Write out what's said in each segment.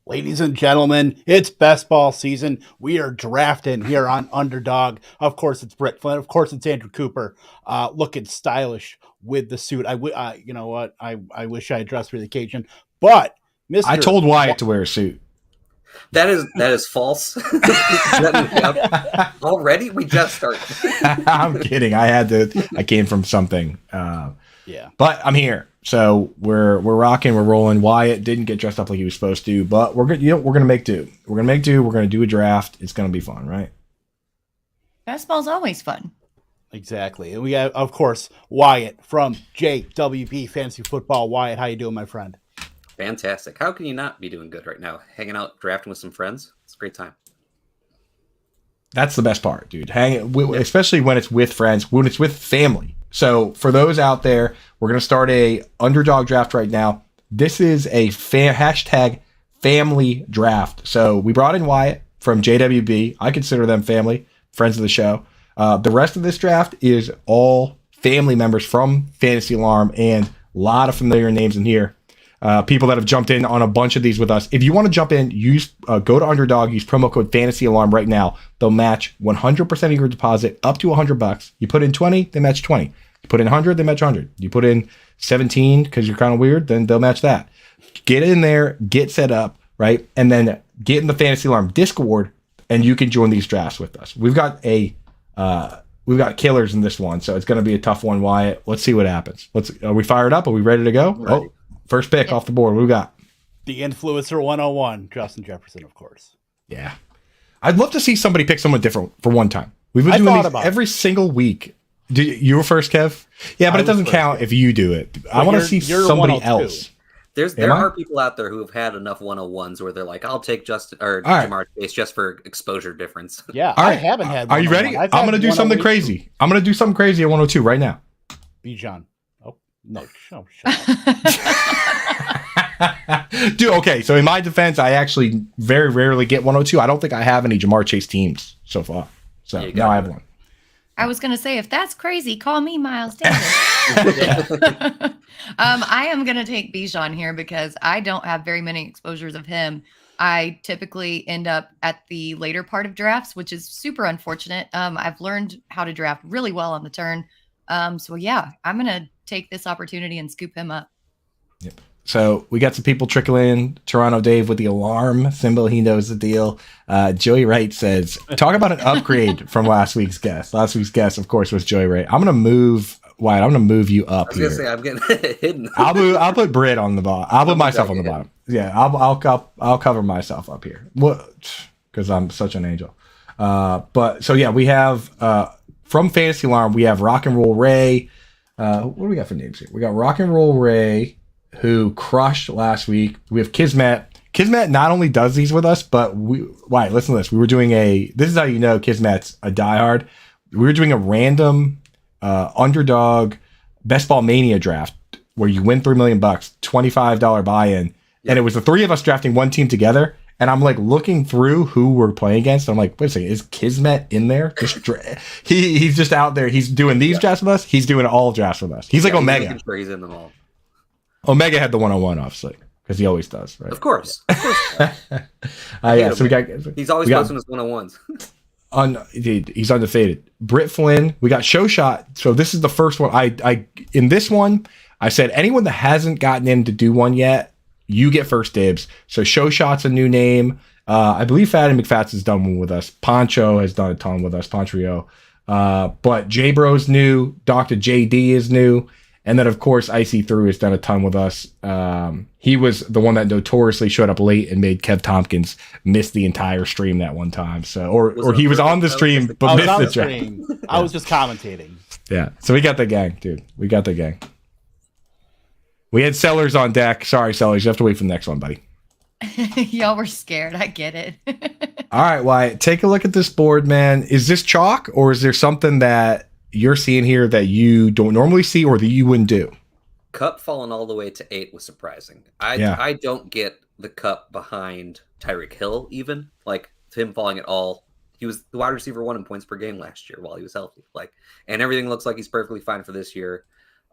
Ladies and gentlemen, it's best ball season. We are drafting here on Underdog. Of course, it's Brett Flynn. Of course, it's Andrew Cooper, looking stylish with the suit. You know what? I wish I had dressed for the occasion, but Mister, I told Wyatt to wear a suit. That is false. Already, we just started. I'm kidding. I came from something. Yeah, but I'm here. So we're rocking, we're rolling. Wyatt didn't get dressed up like he was supposed to, but we're gonna make do. We're gonna do a draft. It's gonna be fun, right? Basketball's always fun. Exactly. And we have, of course, Wyatt from JWB Fantasy Football. Wyatt, how you doing, my friend? Fantastic. How can you not be doing good right now? Hanging out, drafting with some friends. It's a great time. That's the best part, dude. Especially when it's with friends, when it's with family. So for those out there, we're going to start a Underdog draft right now. This is a hashtag family draft. So we brought in Wyatt from JWB. I consider them family, friends of the show. The rest of this draft is all family members from Fantasy Alarm and a lot of familiar names in here. People that have jumped in on a bunch of these with us. If you want to jump in, go to Underdog, use promo code Fantasy Alarm right now. They'll match 100% of your deposit up to $100. You put in 20, they match 20. You put in 100, they match 100. You put in 17 because you're kind of weird, then they'll match that. Get in there, get set up, right? And then get in the Fantasy Alarm Discord, and you can join these drafts with us. We've got killers in this one, so it's going to be a tough one, Wyatt. Let's see what happens. Are we fired up? Are we ready to go? Ready. Oh, first pick off the board. What we got? The Influencer 101, Justin Jefferson, of course. Yeah. I'd love to see somebody pick someone different for one time. We've been doing these every single week. You were first, Kev? Yeah, but it doesn't count if you do it. I want to see somebody else. There are people out there who have had enough 101s where they're like, I'll take Justin or Jamar Chase just for exposure difference. Yeah, all right. I haven't had. Are you ready? I'm going to do something crazy. I'm going to do something crazy at 102 right now. Bijan. Oh no! Shut up. Dude, okay. So in my defense, I actually very rarely get 102. I don't think I have any Jamar Chase teams so far. So now I have one. I was going to say, if that's crazy, call me Miles Davis. I am going to take Bijan here because I don't have very many exposures of him. I typically end up at the later part of drafts, which is super unfortunate. I've learned how to draft really well on the turn. So yeah, I'm going to take this opportunity and scoop him up. Yep. So we got some people trickling in. Toronto Dave with the alarm symbol. He knows the deal. Joey Wright says, talk about an upgrade from last week's guest. Last week's guest, of course, was Joey Wright. I'm going to move, Wyatt. I'm going to move you up here. I was going to say, I'm getting hidden. I'll put Britt on the bottom. I'll put myself on the bottom. Yeah, I'll cover myself up here. Because I'm such an angel. But so yeah, we have from Fantasy Alarm, we have Rock and Roll Ray. What do we got for names here? We got Rock and Roll Ray, who crushed last week. We have Kismet. Kismet not only does these with us, but Wyatt, listen to this. We were doing this is how you know Kismet's a diehard. We were doing a random Underdog Best Ball Mania draft where you win $3 million, $25 buy-in. Yep. And it was the three of us drafting one team together. And I'm like looking through who we're playing against. I'm like, wait a second, is Kismet in there? He's just out there. He's doing these drafts with us. He's doing all drafts with us. He's like Omega. He's in them all. Omega had the 101, obviously, because he always does, right? Of course. Yeah. So he's always posting his 101s. He's undefeated. Britt Flynn. We got Show Shot. So this is the first one. I in this one, I said anyone that hasn't gotten in to do one yet, you get first dibs. So Show Shot's a new name. I believe Fatty McFats has done one with us. Poncho has done a ton with us. Poncho. But J Bro's new. Dr. JD is new. And then, of course, Icy Through has done a ton with us. He was the one that notoriously showed up late and made Kev Tompkins miss the entire stream that one time. So, or he was on the stream but missed the stream. I was just commentating. Yeah. So we got the gang, dude. We got the gang. We had Sellers on deck. Sorry, Sellers. You have to wait for the next one, buddy. Y'all were scared. I get it. All right, Wyatt. Take a look at this board, man. Is this chalk or is there something that you're seeing here that you don't normally see or that you wouldn't do? Cup falling all the way to 8 was surprising. I don't get the Cup behind Tyreek Hill even. Like him falling at all. He was the wide receiver 1 in points per game last year while he was healthy. And everything looks like he's perfectly fine for this year.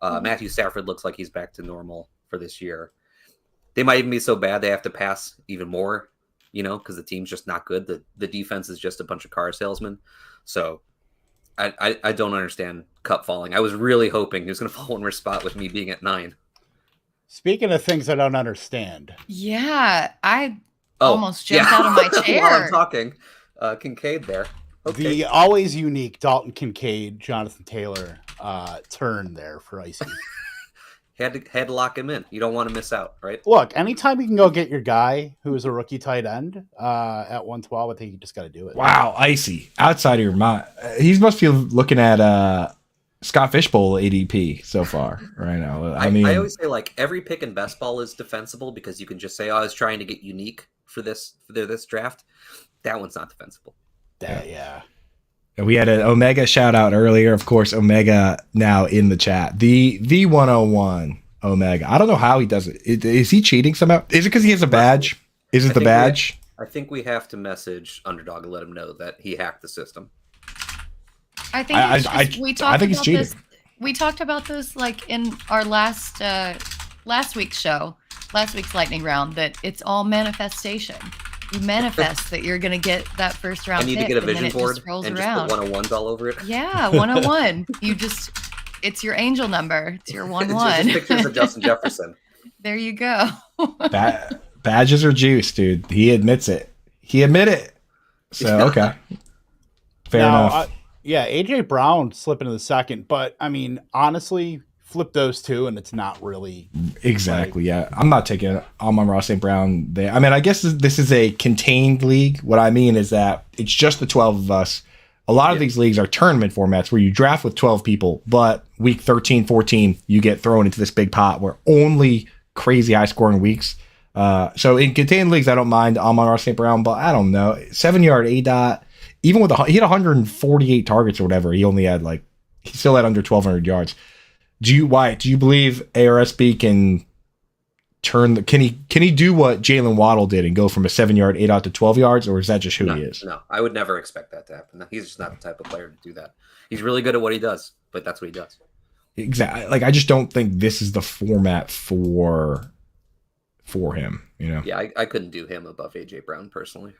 Matthew Stafford looks like he's back to normal for this year. They might even be so bad they have to pass even more, because the team's just not good. The defense is just a bunch of car salesmen. So I don't understand Cup falling. I was really hoping he was going to fall in one spot with me being at 9. Speaking of things I don't understand. Yeah, I almost jumped out of my chair. While I'm talking, Kincaid there. Okay. The always unique Dalton Kincaid, Jonathan Taylor turn there for Icy. Had to lock him in. You don't want to miss out, right? Look, anytime you can go get your guy who is a rookie tight end at 112, I think you just got to do it. Wow, Icy. Outside of your mind. He must be looking at Scott Fishbowl ADP so far right now. I mean, I always say, like, every pick in best ball is defensible because you can just say, I was trying to get unique for this draft. That one's not defensible. Yeah. We had an Omega shout out earlier. Of course, Omega now in the chat. The 101 Omega. I don't know how he does it. Is he cheating somehow? Is it because he has a badge? Is it the badge? I think we have to message Underdog and let him know that he hacked the system. I think he's cheating. We talked about this like in our last week's show, last week's lightning round, that it's all manifestation. You manifest that you're going to get that first round. I need pick, to get a vision board just rolls and around. just put 101s all over it. Yeah, 101. It's your angel number. It's your 1-1. Just pictures of Justin Jefferson. There you go. Badges are juice, dude. He admits it. So, okay. Fair enough. AJ Brown slipping to the second, but I mean, honestly, flip those two and it's not really exactly. Yeah, I'm not taking Amon-Ra St. Brown there. I mean, I guess this is a contained league. What I mean is that it's just the 12 of us. A lot of these leagues are tournament formats where you draft with 12 people, but week 13, 14, you get thrown into this big pot where only crazy high scoring weeks. So in contained leagues, I don't mind Amon-Ra St. Brown, but I don't know. 7-yard ADOT, even with he had 148 targets or whatever. He only had he still had under 1,200 yards. Do you believe ARSB can turn can he do what Jalen Waddle did and go from a 7-yard 8 to 12 yards, or is that just who he is? No, I would never expect that to happen. He's just not the type of player to do that. He's really good at what he does, but that's what he does. Exactly. I just don't think this is the format for him, Yeah, I couldn't do him above AJ Brown personally.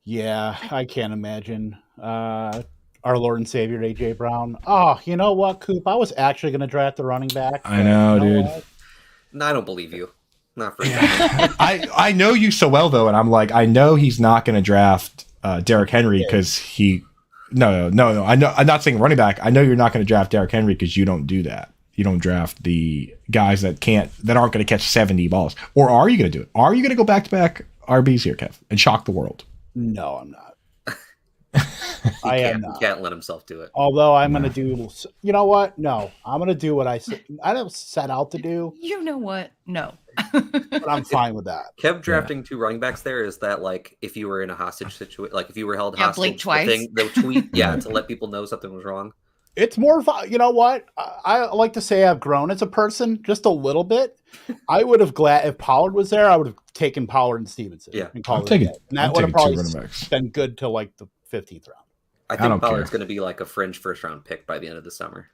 Yeah, I can't imagine. Our Lord and Savior AJ Brown. Oh, you know what, Coop? I was actually going to draft the running back. I know, dude. What? No, I don't believe you. Not for I know you so well though, and I'm like, I know he's not going to draft Derrick Henry because he. No. I know. I'm not saying running back. I know you're not going to draft Derrick Henry because you don't do that. You don't draft the guys that aren't going to catch 70 balls. Or are you going to do it? Are you going to go back to back RBs here, Kev, and shock the world? No, I'm not. I am not. He can't let himself do it. Although I'm going to do, you know what? No, I'm going to do what I don't set out to do. You know what? No. But I'm fine with that. Kev drafting 2 running backs there, is that like if you were in a hostage situation, like if you were held hostage, blink twice. They'll tweet, to let people know something was wrong. It's more, you know what? I like to say I've grown as a person just a little bit. I would have if Pollard was there, I would have taken Pollard and Stevenson. Yeah, and that would have probably been good till like the 15th round. I think Pollard's going to be like a fringe first round pick by the end of the summer.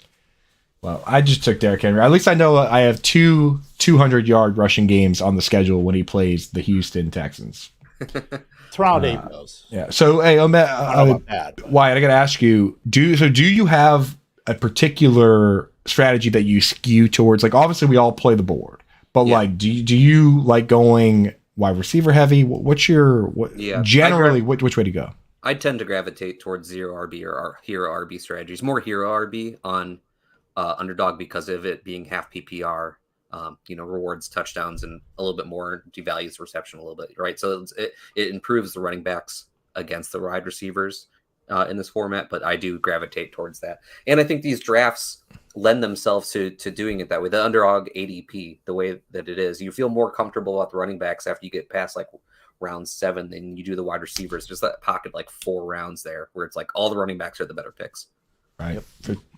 Well, I just took Derrick Henry. At least I know I have 2 200-yard rushing games on the schedule when he plays the Houston Texans. It's round 8 those. Yeah. So, hey, Wyatt, I got to ask you, do you have a particular strategy that you skew towards? Like, obviously, we all play the board, but do you like going wide receiver heavy? What's your generally which way to go? I tend to gravitate towards zero RB or hero RB strategies. More hero RB on Underdog because of it being half PPR. Rewards touchdowns and a little bit more devalues reception a little bit, right? So it improves the running backs against the wide receivers in this format, but I do gravitate towards that. And I think these drafts lend themselves to doing it that way. The Underdog ADP, the way that it is, you feel more comfortable about the running backs after you get past like round 7 than you do the wide receivers. Just that pocket like 4 rounds there where it's like all the running backs are the better picks. Right. Yep.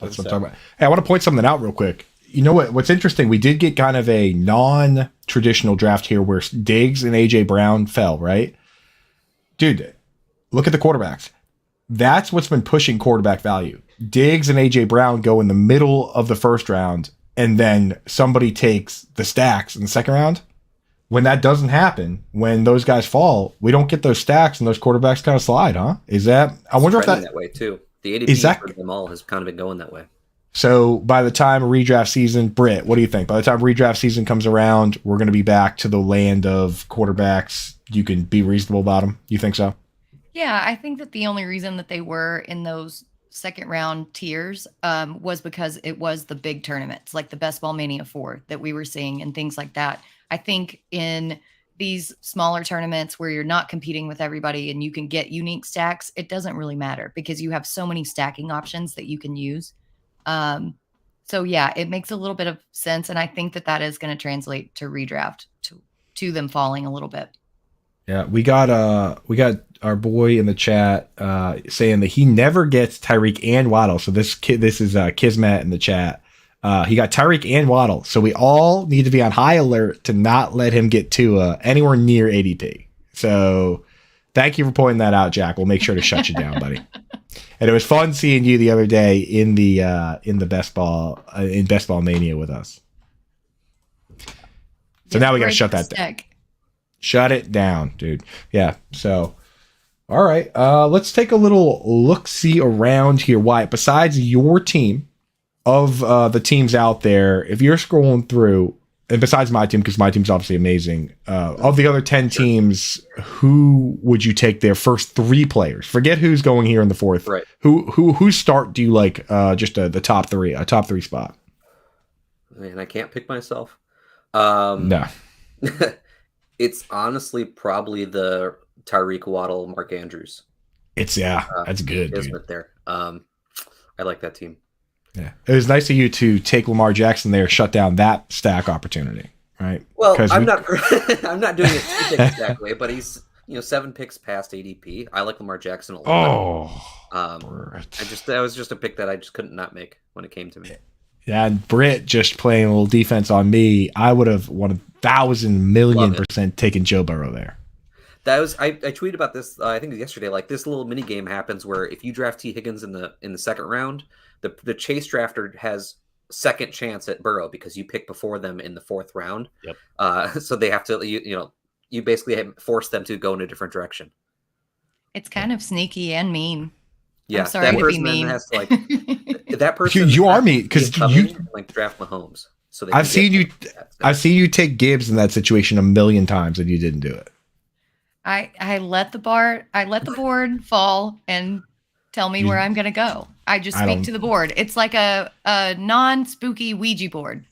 That's what I'm talking about. Hey, I want to point something out real quick. You know what's interesting? We did get kind of a non-traditional draft here where Diggs and AJ Brown fell, right? Dude, look at the quarterbacks. That's what's been pushing quarterback value. Diggs and AJ Brown go in the middle of the first round. and then somebody takes the stacks in the second round. When that doesn't happen, when those guys fall, we don't get those stacks and those quarterbacks kind of slide, huh? Is that? I wonder if that way too. The ADP for them all has kind of been going that way. So by the time redraft season, Britt, what do you think? By the time redraft season comes around, we're going to be back to the land of quarterbacks. You can be reasonable about them. You think so? Yeah, I think that the only reason that they were in those second round tiers was because it was the big tournaments, like the Best Ball Mania 4 that we were seeing and things like that. I think in these smaller tournaments where you're not competing with everybody and you can get unique stacks, it doesn't really matter because you have so many stacking options that you can use. So yeah, it makes a little bit of sense. And I think that is going to translate to redraft to them falling a little bit. Yeah, we got our boy in the chat saying that he never gets Tyreek and Waddle. So this is Kismet in the chat. He got Tyreek and Waddle. So we all need to be on high alert to not let him get to anywhere near ADP. So thank you for pointing that out, Jack. We'll make sure to shut you down, buddy. And it was fun seeing you the other day in the Best Ball in Best Ball Mania with us. So now we got to shut that down. Shut it down, dude. Yeah. So, all right. Let's take a little look-see around here. Wyatt, besides your team, of the teams out there, if you're scrolling through, and besides my team, because my team's obviously amazing, of the other 10 teams, who would you take their first 3 players? Forget who's going here in the 4th. Right. Who start do you like? Just the top 3, a top 3 spot. Man, I can't pick myself. No. It's honestly probably the Tyreek, Waddle, Mark Andrews. That's good, dude. There. I like that team. Yeah, it was nice of you to take Lamar Jackson there, shut down that stack opportunity, right? Well, I'm not doing it too big stack way, but he's 7 picks past ADP. I like Lamar Jackson a lot. That was just a pick that I just couldn't not make when it came to me. Yeah, and Britt just playing a little defense on me. I would have 1,000,000,000% taken Joe Burrow there. That was I tweeted about this. I think yesterday. Like this little mini game happens where if you draft T Higgins in the second round, the chase drafter has second chance at Burrow because you pick before them in the 4th round. Yep. So they have to you basically force them to go in a different direction. It's kind of sneaky and mean. Yeah, I'm sorry to be mean. Has to, that person you are mean because you draft Mahomes. So I've seen you take Gibbs in that situation 1,000,000 times and you didn't do it. I let the board fall and tell me where I'm going to go. I just speak to the board. It's like a non-spooky Ouija board.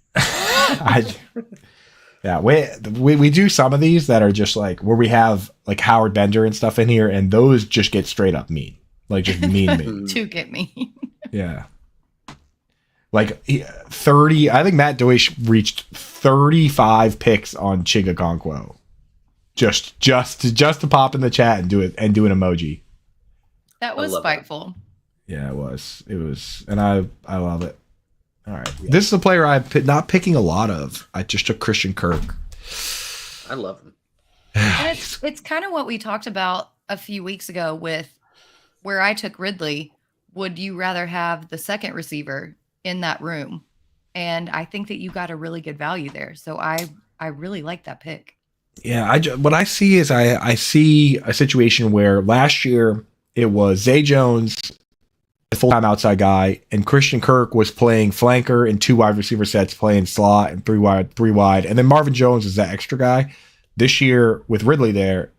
We do some of these that are just like where we have like Howard Bender and stuff in here, and those just get straight up mean, like just mean. To get mean. Yeah. Like 30, I think Matt Deutsch reached 35 picks on Chigakonkwo. Just to pop in the chat and do it and do an emoji. That was spiteful. Yeah, it was, and I love it. All right, this is a player I'm not picking a lot of. I just took Christian Kirk. I love him. And it's kind of what we talked about a few weeks ago with where I took Ridley. Would you rather have the second receiver in that room? And I think that you got a really good value there. So I really like that pick. Yeah, what I see is I see a situation where last year it was Zay Jones, a full-time outside guy, and Christian Kirk was playing flanker and 2 wide receiver sets, playing slot and 3 wide, and then Marvin Jones is that extra guy. This year with Ridley there,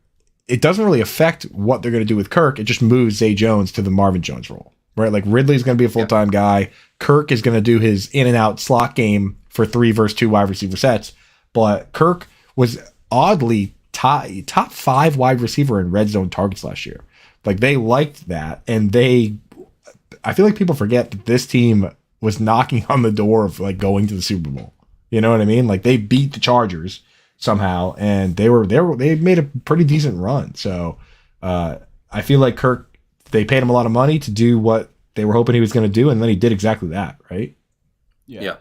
it doesn't really affect what they're going to do with Kirk. It just moves Zay Jones to the Marvin Jones role, right? Like Ridley's going to be a full-time guy. Kirk is going to do his in and out slot game for 3 versus 2 wide receiver sets, but Kirk was oddly top 5 wide receiver in red zone targets last year. Like they liked that, and I feel like people forget that this team was knocking on the door of like going to the Super Bowl. You know what I mean? Like they beat the Chargers somehow, and they made a pretty decent run. So I feel like Kirk, they paid him a lot of money to do what they were hoping he was going to do, and then he did exactly that, right? Yeah.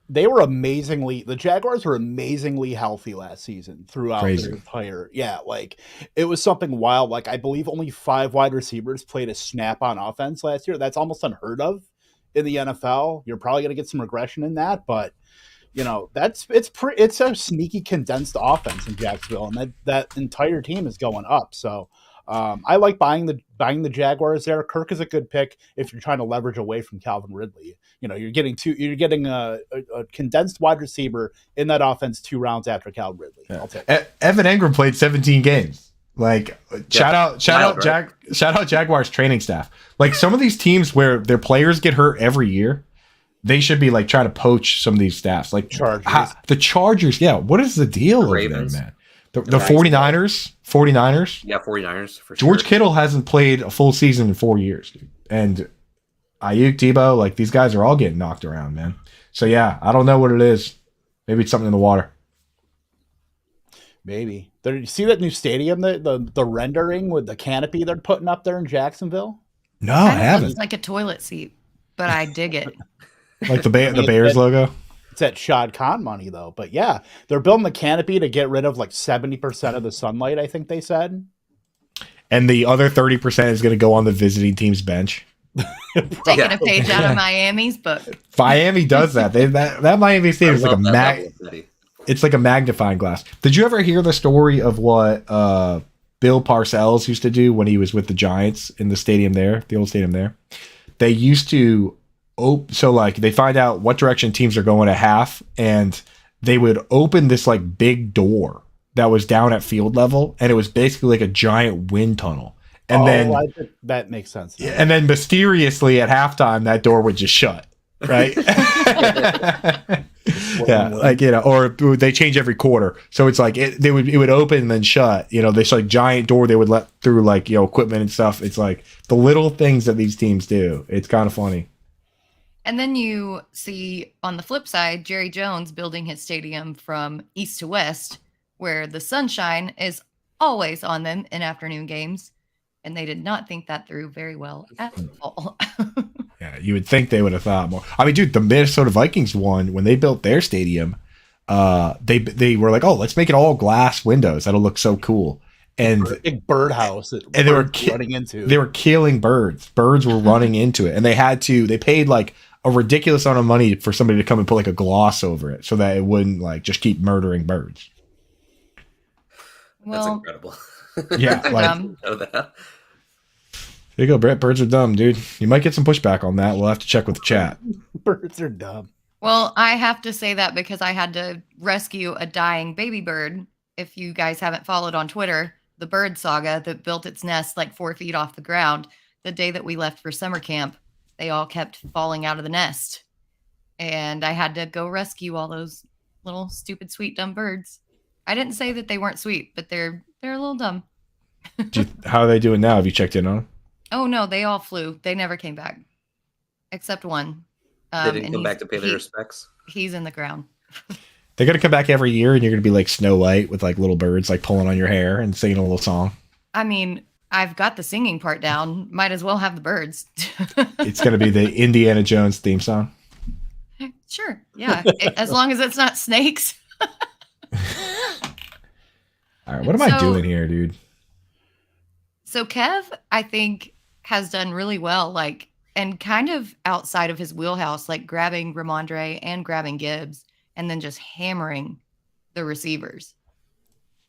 They were amazingly, the Jaguars were amazingly healthy last season throughout their entire, like it was something wild. Like I believe only 5 wide receivers played a snap on offense last year. That's almost unheard of in the NFL. You're probably going to get some regression in that, but it's a sneaky condensed offense in Jacksonville, and that entire team is going up. So I like buying the Jaguars there. Kirk is a good pick if you're trying to leverage away from Calvin Ridley. You're getting a condensed wide receiver in that offense 2 rounds after Calvin Ridley. Yeah. I'll take it. Evan Engram played 17 games. Like shout out Jaguars training staff. Like some of these teams where their players get hurt every year, they should be like trying to poach some of these staffs. Like the Chargers. Yeah, what is the deal over there, man? The 49ers. 49ers. Yeah, 49ers for sure. George Kittle hasn't played a full season in 4 years, dude. And Ayuk, Debo, like these guys are all getting knocked around, man. So yeah, I don't know what it is. Maybe it's something in the water. Maybe. You see that new stadium, the rendering with the canopy they're putting up there in Jacksonville? No, I haven't. It's like a toilet seat, but I dig it. Like the Bears logo? It's that Shad Khan money, though. But yeah, they're building the canopy to get rid of like 70% of the sunlight, I think they said. And the other 30% is going to go on the visiting team's bench. Taking a page out of Miami's book. Miami does that. That Miami Stadium is like it's like a magnifying glass. Did you ever hear the story of what Bill Parcells used to do when he was with the Giants in the stadium there, the old stadium there? They used to so like they find out what direction teams are going at half, and they would open this like big door that was down at field level, and it was basically like a giant wind tunnel. And that makes sense. Yeah, and then mysteriously at halftime, that door would just shut, right? Yeah, like or they change every quarter, so it's like it would open and then shut. This like giant door they would let through like equipment and stuff. It's like the little things that these teams do. It's kind of funny. And then you see on the flip side, Jerry Jones building his stadium from east to west, where the sunshine is always on them in afternoon games. And they did not think that through very well at all. Yeah, you would think they would have thought more. I mean, dude, the Minnesota Vikings won when they built their stadium. They were like, oh, let's make it all glass windows. That'll look so cool. And big birdhouse that and they were running into. They were killing birds. Birds were running into it, and they paid like a ridiculous amount of money for somebody to come and put like a gloss over it so that it wouldn't like just keep murdering birds. That's incredible. Yeah, like know that. There you go, Brett. Birds are dumb, dude. You might get some pushback on that. We'll have to check with the chat. Birds are dumb. Well, I have to say that because I had to rescue a dying baby bird. If you guys haven't followed on Twitter, the bird saga that built its nest like 4 feet off the ground. The day that we left for summer camp, they all kept falling out of the nest. And I had to go rescue all those little stupid, sweet, dumb birds. I didn't say that they weren't sweet, but they're a little dumb. How are they doing now? Have you checked in on them? Oh, no, they all flew. They never came back. Except one. They didn't come back to pay their respects? He's in the ground. They're going to come back every year, and you're going to be like Snow White with like little birds like pulling on your hair and singing a little song. I mean, I've got the singing part down. Might as well have the birds. It's going to be the Indiana Jones theme song. Sure. Yeah. As long as it's not snakes. All right. What am I doing here, dude? So Kev, I think, has done really well, like, and kind of outside of his wheelhouse, like grabbing Ramondre and grabbing Gibbs and then just hammering the receivers.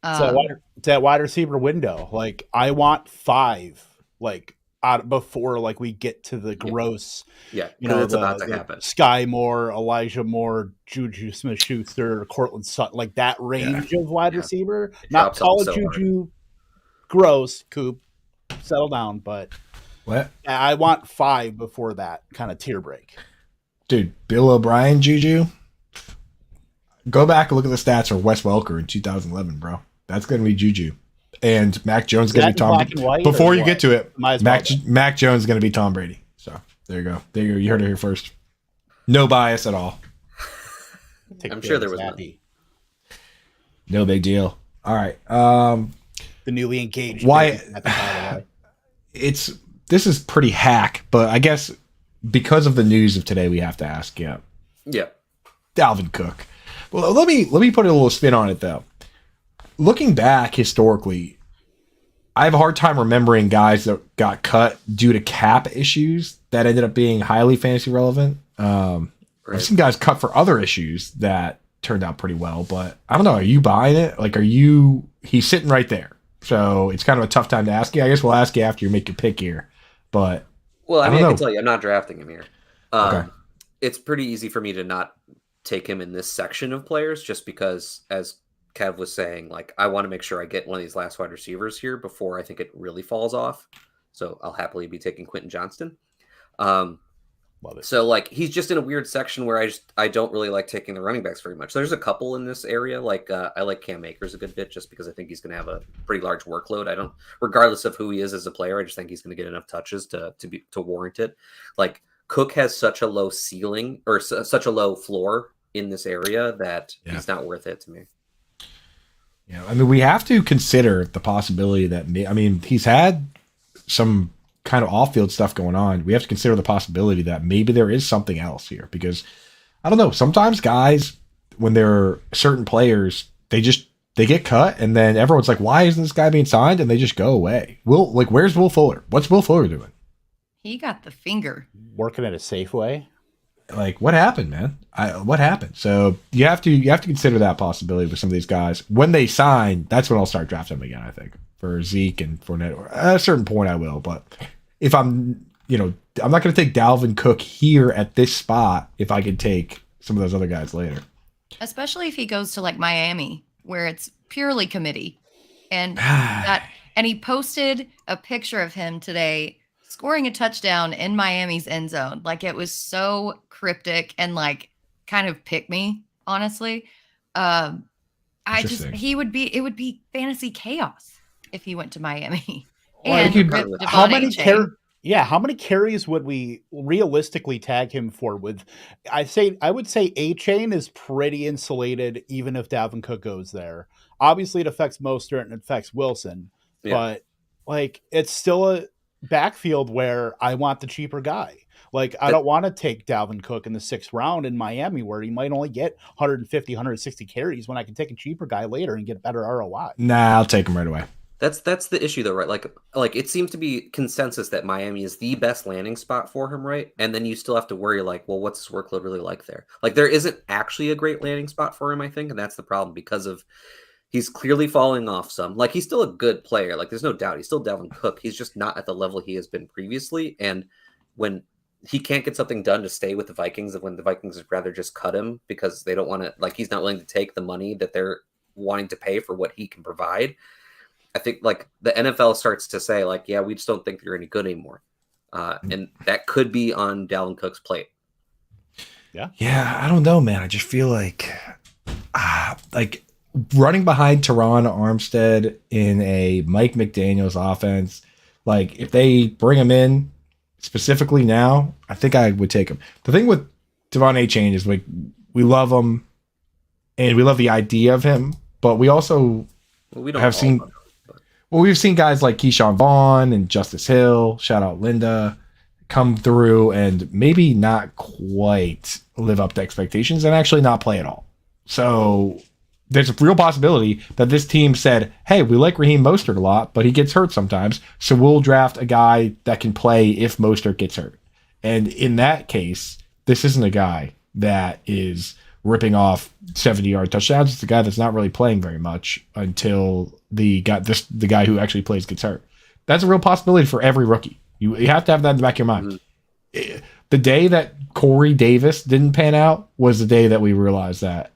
It's that wide receiver window. Like, I want 5, like, out before like we get to the gross. Yeah, it's about to happen. Sky Moore, Elijah Moore, Juju Smith-Schuster, Cortland Sutton, like that range of wide receiver. Not call it Juju gross, Coop. Settle down, but what? I want 5 before that kind of tier break. Dude, Bill O'Brien, Juju. Go back and look at the stats for Wes Welker in 2011, bro. That's going to be Juju. And Mac Jones is going to be Tom. Before you get to it, Mac Jones is going to be Tom Brady. So there you go. There you go. You heard it here first. No bias at all. I'm sure there was none. No big deal. All right. The newly engaged. Wyatt. This is pretty hack, but I guess because of the news of today, we have to ask. Yeah. Dalvin Cook. Well, let me put a little spin on it though. Looking back historically, I have a hard time remembering guys that got cut due to cap issues that ended up being highly fantasy relevant. Right. I've seen guys cut for other issues that turned out pretty well, but I don't know. Are you buying it? Like, he's sitting right there. So it's kind of a tough time to ask you. I guess we'll ask you after you make your pick here. But well, I mean, I can tell you, I'm not drafting him here. Okay. It's pretty easy for me to not take him in this section of players, just because, as Kev was saying, like, I want to make sure I get one of these last wide receivers here before I think it really falls off. So I'll happily be taking Quentin Johnston. Love it. So, like, he's just in a weird section where I don't really like taking the running backs very much. There's a couple in this area. Like, I like Cam Akers a good bit just because I think he's going to have a pretty large workload. Regardless of who he is as a player, I just think he's going to get enough touches to warrant it. Like, Cook has such a low ceiling or such a low floor in this area that he's not worth it to me. Yeah, I mean, we have to consider the possibility that he's had some kind of off-field stuff going on. We have to consider the possibility that maybe there is something else here, because I don't know. Sometimes guys, when they're certain players, they get cut, and then everyone's like, "Why isn't this guy being signed?" And they just go away. Where's Will Fuller? What's Will Fuller doing? He got the finger. Working at a Safeway. Like, what happened, man? What happened? So you have to consider that possibility with some of these guys. When they sign, that's when I'll start drafting them again, I think, for Zeke and Fournette. At a certain point I will, but if I'm not going to take Dalvin Cook here at this spot if I can take some of those other guys later. Especially if he goes to like Miami, where it's purely committee. And he posted a picture of him today scoring a touchdown in Miami's end zone. Like, it was so cryptic and like kind of pick me, honestly. It would be fantasy chaos if he went to Miami. And how many carries would we realistically tag him for? I would say A-Chain is pretty insulated, even if Dalvin Cook goes there. Obviously, it affects Mostert and it affects Wilson, but like, it's still a backfield where I want the cheaper guy. Like, I don't want to take Dalvin Cook in the 6th round in Miami, where he might only get 150, 160 carries, when I can take a cheaper guy later and get a better ROI. Nah, I'll take him right away. That's the issue, though, right? Like it seems to be consensus that Miami is the best landing spot for him, right? And then you still have to worry, like, well, what's his workload really like there? Like, there isn't actually a great landing spot for him, I think, and that's the problem, because of he's clearly falling off some. Like, he's still a good player. Like, there's no doubt. He's still Dalvin Cook. He's just not at the level he has been previously. And when he can't get something done to stay with the Vikings, when the Vikings would rather just cut him because they don't want to, like, he's not willing to take the money that they're wanting to pay for what he can provide. I think, like, the NFL starts to say, like, yeah, we just don't think you're any good anymore. And that could be on Dalvin Cook's plate. Yeah, I don't know, man. I just feel like running behind Teron Armstead in a Mike McDaniels offense, like, if they bring him in specifically now, I think I would take him. The thing with Devon A-Chain is, like, we love him and we love the idea of him, but we also we've seen guys like Keyshawn Vaughn and Justice Hill, shout out Linda, come through and maybe not quite live up to expectations and actually not play at all. So there's a real possibility that this team said, hey, we like Raheem Mostert a lot, but he gets hurt sometimes, so we'll draft a guy that can play if Mostert gets hurt. And in that case, this isn't a guy that is ripping off 70-yard touchdowns. It's a guy that's not really playing very much until the guy who actually plays gets hurt. That's a real possibility for every rookie. You have to have that in the back of your mind. Mm-hmm. The day that Corey Davis didn't pan out was the day that we realized that,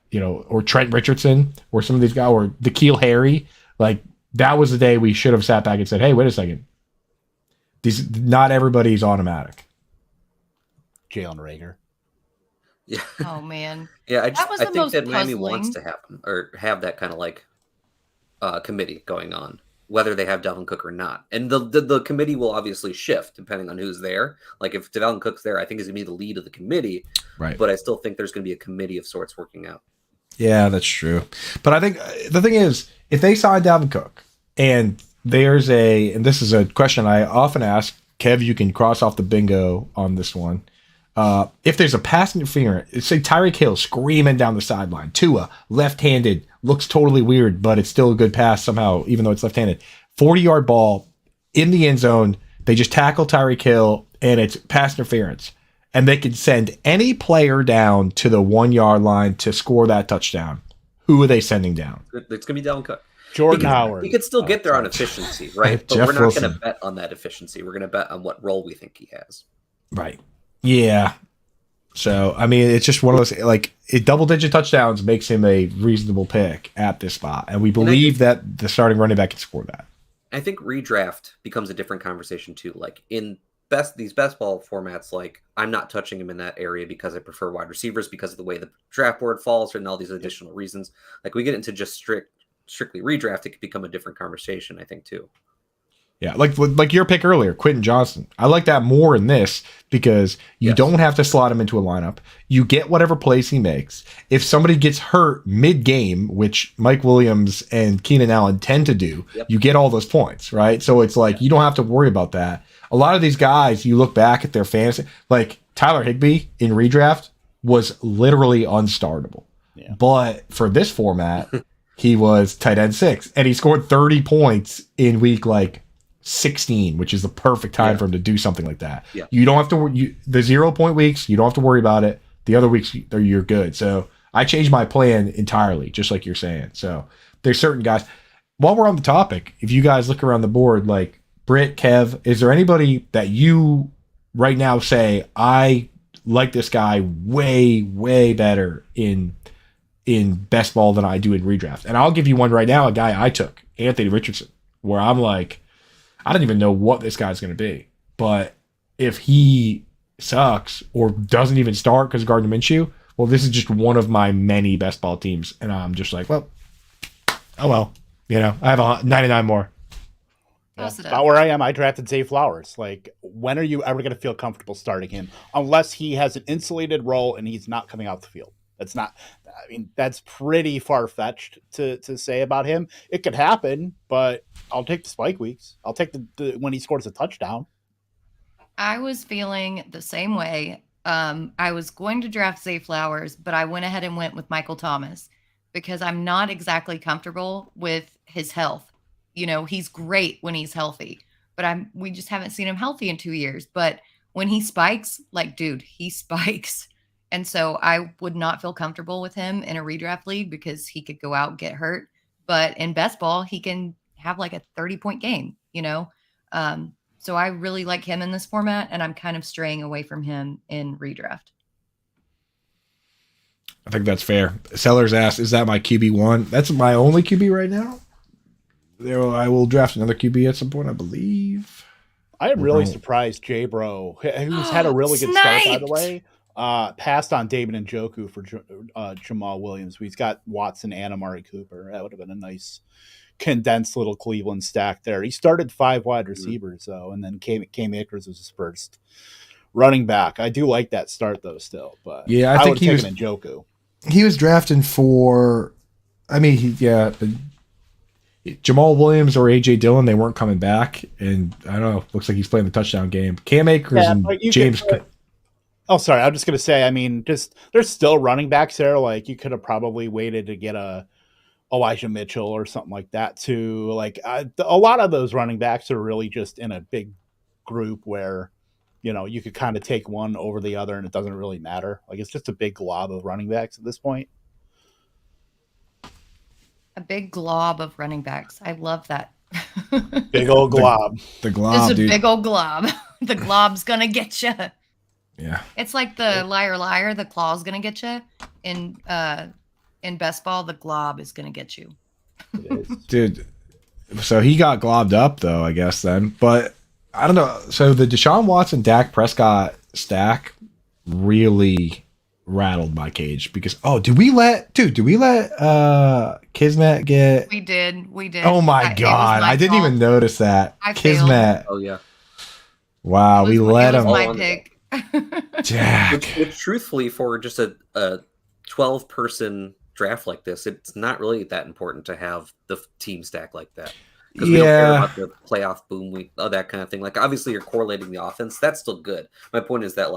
or Trent Richardson, or some of these guys, or N'Keal Harry, like, that was the day we should have sat back and said, hey, wait a second. Not everybody's automatic. Jalen Reagor. Yeah. Oh, man. Yeah, I think that Miami puzzling. wants to happen, or have that kind of, like, committee going on, whether they have Dalvin Cook or not. And the committee will obviously shift depending on who's there. Like, if Dalvin Cook's there, I think he's going to be the lead of the committee. Right. But I still think there's going to be a committee of sorts working out. Yeah, that's true. But I think the thing is, if they sign Dalvin Cook, and and this is a question I often ask, Kev, you can cross off the bingo on this one. If there's a pass interference, say Tyreek Hill screaming down the sideline, Tua left-handed, looks totally weird, but it's still a good pass somehow, even though it's left-handed. 40-yard ball in the end zone, they just tackle Tyreek Hill, and it's pass interference. and they could send any player down to the 1 yard line to score that touchdown, who are they sending down? It's going to be Dalvin Cook. Jordan Howard. He could still get there on efficiency, right? But we're not going to bet on that efficiency. We're going to bet on what role we think he has. Right. Yeah. So, I mean, it's just one of those, like, double-digit touchdowns makes him a reasonable pick at this spot. And we believe that the starting running back can score that. I think redraft becomes a different conversation, too. Like, in these best ball formats, like, I'm not touching him in that area because I prefer wide receivers because of the way the draft board falls and all these additional reasons. Like, we get into just strictly redraft, it could become a different conversation, I think, too. Yeah, like your pick earlier, Quentin Johnson. I like that more in this because you don't have to slot him into a lineup. You get whatever plays he makes. If somebody gets hurt mid-game, which Mike Williams and Keenan Allen tend to do, you get all those points, right? So it's like you don't have to worry about that. A lot of these guys, you look back at their fantasy, like Tyler Higbee in redraft was literally unstartable. Yeah. But for this format, he was tight end 6, and he scored 30 points in week 16, which is the perfect time for him to do something like that. Yeah. You don't have to the 0 point weeks, you don't have to worry about it. The other weeks you're good. So I changed my plan entirely, just like you're saying. So there's certain guys. While we're on the topic, if you guys look around the board, like Britt, Kev, is there anybody that you right now say, I like this guy way, way better in best ball than I do in redraft? And I'll give you one right now, a guy I took, Anthony Richardson, where I'm like, I don't even know what this guy's going to be. But if he sucks or doesn't even start because of Gardner Minshew, well, this is just one of my many best ball teams. And I'm just like, well, oh well. I have 99 more. Yeah. About where I am, I drafted Zay Flowers. Like, when are you ever going to feel comfortable starting him? Unless he has an insulated role and he's not coming out the field. That's pretty far-fetched to say about him. It could happen, but I'll take the spike weeks. I'll take the when he scores a touchdown. I was feeling the same way. I was going to draft Zay Flowers, but I went ahead and went with Michael Thomas because I'm not exactly comfortable with his health. He's great when he's healthy, but we just haven't seen him healthy in 2 years. But when he spikes, he spikes. And so I would not feel comfortable with him in a redraft league because he could go out and get hurt. But in best ball, he can have a 30-point game, So I really like him in this format, and I'm kind of straying away from him in redraft. I think that's fair. Sellers asked, is that my QB1? That's my only QB right now. I will draft another QB at some point, I believe. I am really surprised Jay Bro, who's had a really good start, by the way, passed on David Njoku for Jamal Williams. He's got Watson and Amari Cooper. That would have been a nice condensed little Cleveland stack there. He started 5 wide receivers, though, and then Cam Akers was his first running back. I do like that start, though, still. But yeah, I think he was Njoku. He was drafting for, Jamal Williams or A.J. Dillon, they weren't coming back, and I don't know, looks like he's playing the touchdown game. Cam Akers and James... Oh, sorry. I'm just going to say, there's still running backs there. Like, you could have probably waited to get a Elijah Mitchell or something like that, too. Like, a lot of those running backs are really just in a big group where, you could kind of take one over the other and it doesn't really matter. Like, it's just a big glob of running backs at this point. A big glob of running backs. I love that. Big old glob. The glob, This is a dude. big old glob. The glob's going to get you. Yeah. It's like the liar, the claw's going to get you. In best ball, the glob is going to get you. Dude, so he got globbed up, though, I guess, then. But I don't know. So the Deshaun Watson, Dak Prescott stack really rattled my cage because, did we let Kismet get... We did. Oh, my God. I didn't even notice that. Kismet. Oh, yeah. Wow, we let him. My pick. Jack. Which truthfully, for just a 12-person draft like this, it's not really that important to have the team stack like that. Because we don't care about the playoff boom week, that kind of thing. Like, obviously, you're correlating the offense. That's still good. My point is that,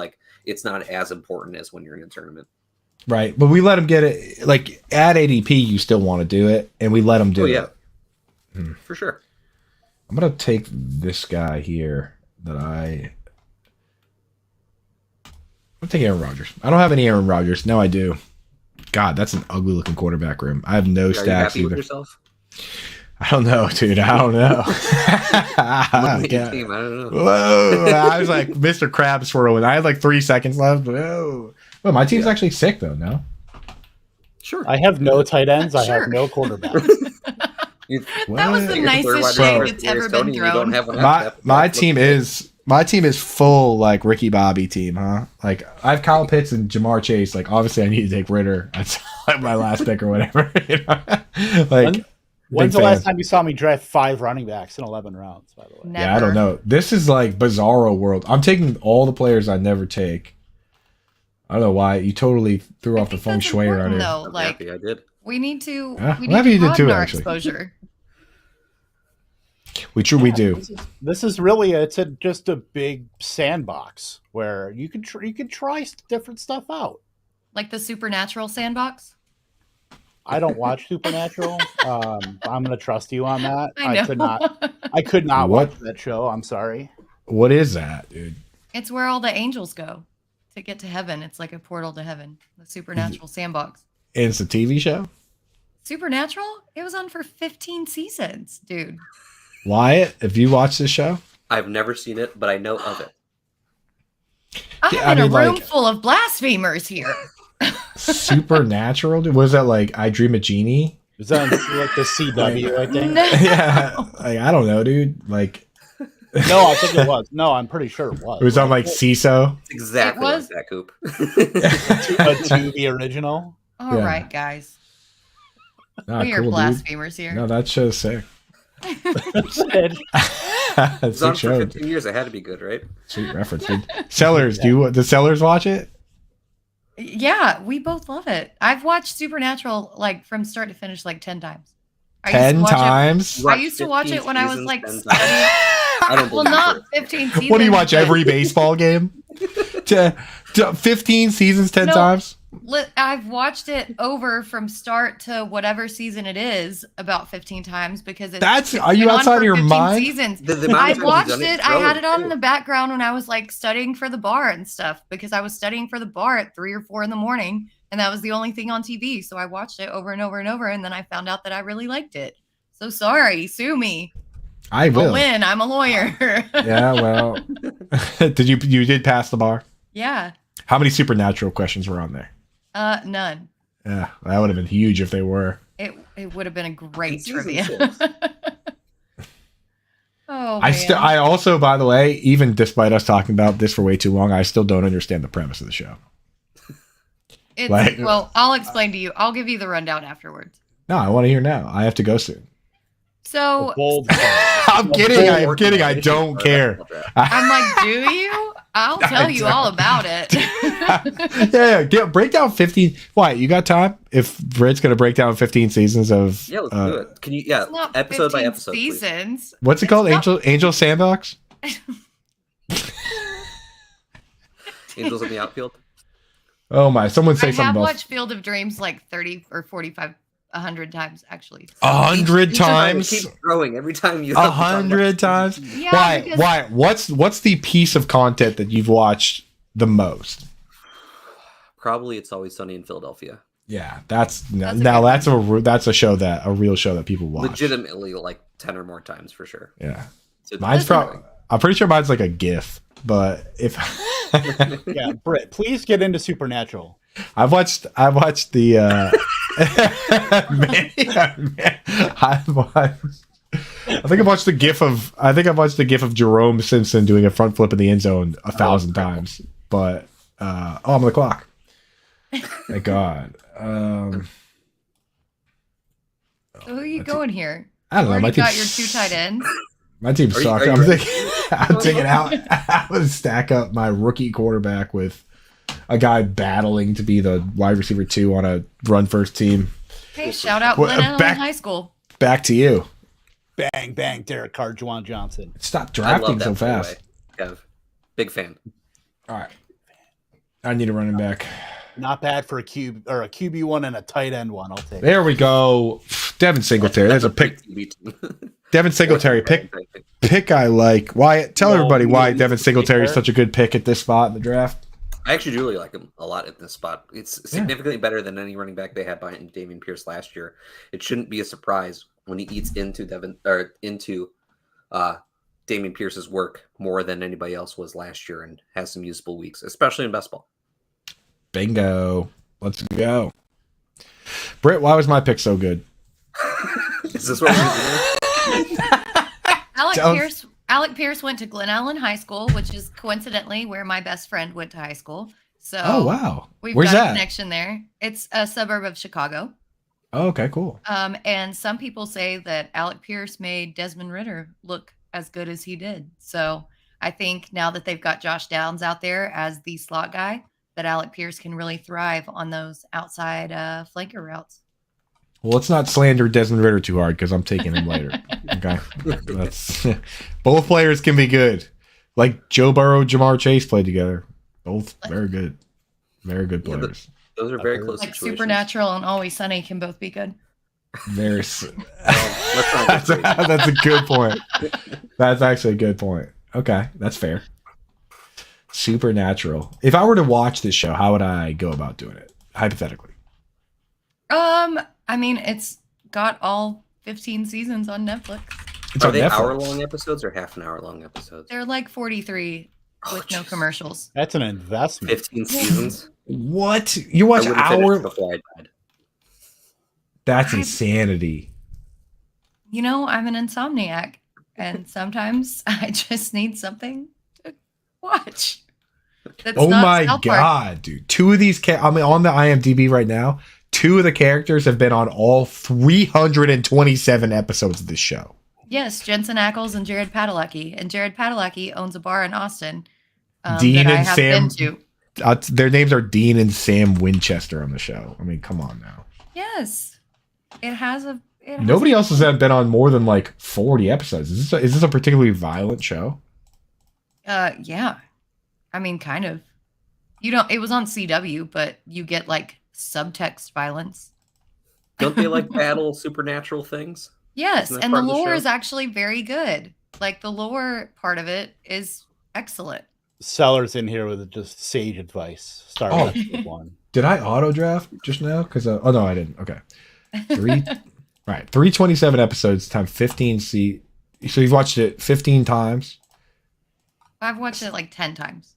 it's not as important as when you're in a tournament. Right. But we let him get it. Like, at ADP, you still want to do it, and we let him do it. For sure. I'm going to take this guy here that I'm taking Aaron Rodgers. I don't have any Aaron Rodgers. No, I do. God, that's an ugly looking quarterback room. I have no stacks you happy either. with yourself? I don't know, dude. I don't know. Team, I don't know. Whoa! I was like Mr. Krabs swirling. I had like 3 seconds left. Whoa! Well, my team's actually sick though. No. Sure. I have no tight ends. I Sure. have no quarterbacks. That was the nicest shade that's ever been thrown. My team is full like Ricky Bobby team, huh? Like I have Kyle Pitts and Jamar Chase. Like obviously I need to take Ritter. That's like my last pick or whatever. You know? Like when's the last time you saw me draft 5 running backs in 11 rounds? By the way, Never. Yeah, I don't know. This is like bizarro world. I'm taking all the players I never take. I don't know why you totally threw off the feng shui around here. Though, I'm like happy I did. we need to. Yeah, We I'm happy need you to did too, broaden our actually. exposure. We do. This is really just a big sandbox where you can try different stuff out. Like the supernatural sandbox. I don't watch Supernatural. I'm going to trust you on that. I know. I could not What? watch that show. I'm sorry. What is that, dude? It's where all the angels go to get to heaven. It's like a portal to heaven. The supernatural sandbox. It's a TV show. Supernatural? It was on for 15 seasons, dude. Wyatt, have you watched this show? I've never seen it, but I know of it. I'm Yeah, I in mean, a room like- full of blasphemers here. Supernatural, dude. Was that like I Dream a Genie? Is that like the CW? I think. No. Yeah, like I don't know, dude. Like No, I think it was. No, I'm pretty sure it was. it was on like CISO. It's exactly It was- like that, Coop. to the original. All Yeah. right, guys. Ah, We are cool, dude. blasphemers here. No, that show's sick. It was on Sick for show. 15 years. It had to be good, right? Sweet reference, dude. Sellers, the Sellers watch it? Yeah, we both love it. I've watched Supernatural like from start to finish like 10 times. I used to 10 watch it- times? I used to watch 15 it when I was seasons, like 10 times. studying. I don't Well, believe not it. 15 seasons. What do you watch but every baseball game? 15 seasons 10 No. times? I've watched it over from start to whatever season it is about 15 times because it's Are you been on outside of for your 15 mind? Seasons. The amount of I times you've watched done it. I had it on in too. the background when I was like studying for the bar and stuff because I was studying for the bar at 3 or 4 in the morning and that was the only thing on TV. So I watched it over and over and over and then I found out that I really liked it. So sorry, sue me. I I'll will. win. I'm a lawyer. Yeah, well. Did you did pass the bar? Yeah. How many supernatural questions were on there? None. Yeah, that would have been huge if they were. It would have been a great In season trivia. 6. Oh, I also, by the way, even despite us talking about this for way too long, I still don't understand the premise of the show. It's, Like- well, I'll explain to you. I'll give you the rundown afterwards. No, I want to hear now. I have to go soon. So Bold. I'm kidding. I'm kidding. I don't care. I'm like, do you? I'll tell you all about it. Break down 15. Why? You got time? If Britt's going to break down 15 seasons of. Yeah, let's do it. Can you? Yeah, It's not episode by 15 episode. Please. seasons. What's it It's called? not- Angel Sandbox? Angels in the outfield. Oh my! Someone say I something have else. watched Field of Dreams like 30 or 45, 100 times actually. 100 Each time times. it keeps growing every time you. 100 times. Yeah, Why? because- Why? What's the piece of content that you've watched the most? Probably It's Always Sunny in Philadelphia. Yeah, that's a now good that's a show that a real show that people watch. Legitimately, like 10 or more times for sure. Yeah, So mine's it's probably. I'm pretty sure mine's like a GIF, but if Yeah, Britt, please get into Supernatural. I've watched the I think I've watched the GIF of Jerome Simpson doing a front flip in the end zone 1,000 times. But I'm on the clock. Thank God. So who are you going here? I don't know. Already My team, got your 2 tight ends. my team Are you- sucks. are you I'm ready? thinking out. I would stack up my rookie quarterback with a guy battling to be the wide receiver 2 on a run first team. Hey, shout out Well, Glen Allen back- High School. Back to you. Bang, bang, Derek Carr, Juwan Johnson. Stop I drafting love that, so by the fast. way, Kev. Big fan. All right. I need a running back. Not bad for a QB one and a tight end one. I'll take it. There we go. Devin Singletary. That's a pick. Devin Singletary. Pick I like. Wyatt, tell No, everybody why he's Devin the Singletary is kicker. such a good pick at this spot in the draft. I actually do really like him a lot at this spot. It's significantly better than any running back they had behind Dameon Pierce last year. It shouldn't be a surprise when he eats into Dameon Pierce's work more than anybody else was last year and has some usable weeks, especially in best ball. Bingo. Let's go. Britt, why was my pick so good? Is this what we're doing? Alec Pierce went to Glen Ellen High School, which is coincidentally where my best friend went to high school. So oh wow, where's got a connection there. It's a suburb of Chicago. Oh, okay, cool. And some people say that Alec Pierce made Desmond Ridder look as good as he did. So I think now that they've got Josh Downs out there as the slot guy, that Alec Pierce can really thrive on those outside flanker routes. Well, let's not slander Desmond Ridder too hard because I'm taking him later. Okay, both players can be good. Like Joe Burrow, Jamar Chase played together. Both very good players. Those are very close. Like situations. Supernatural and Always Sunny can both be good. That's a good point. That's actually a good point. Okay, that's fair. Supernatural. If I were to watch this show, how would I go about doing it? Hypothetically. I mean, it's got all 15 seasons on Netflix. Are they hour-long episodes or half an hour-long episodes? They're like 43 with no commercials. That's an investment. 15 seasons. What? You watch hour? Before I died. That's insanity. You know, I'm an insomniac, and sometimes I just need something to watch. Oh my God, dude. Two of these, I'm on the IMDb right now. Two of the characters have been on all 327 episodes of this show. Yes, Jensen Ackles and Jared Padalecki. And Jared Padalecki owns a bar in Austin. Dean that I and have Sam. been to. Their names are Dean and Sam Winchester on the show. I mean, come on now. Yes. It has a. Nobody else has been on more than like 40 episodes. Is this a particularly violent show? Yeah. I mean, kind of. You don't. It was on CW, but you get like subtext violence. Don't they like battle supernatural things? Yes, and the lore is actually very good. Like the lore part of it is excellent. Sellers in here with just sage advice. Start with episode 1. Did I auto draft just now? Because oh no, I didn't. Okay, 327 episodes times 15 C. So you've watched it 15 times. I've watched it like 10 times.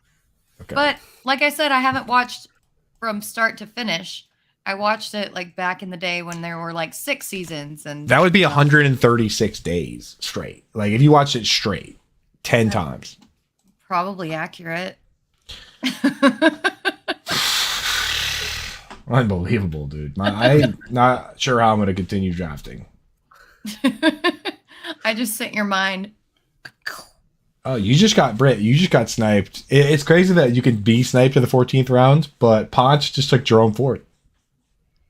Okay. But like I said, I haven't watched from start to finish. I watched it like back in the day when there were like 6 seasons, and that would be 136 days straight. Like if you watched it straight 10 times. Probably accurate. Unbelievable, dude. I'm not sure how I'm going to continue drafting. I just sent your mind. Oh, you just got Britt. You just got sniped. It's crazy that you can be sniped in the 14th round, but Ponch just took Jerome Ford.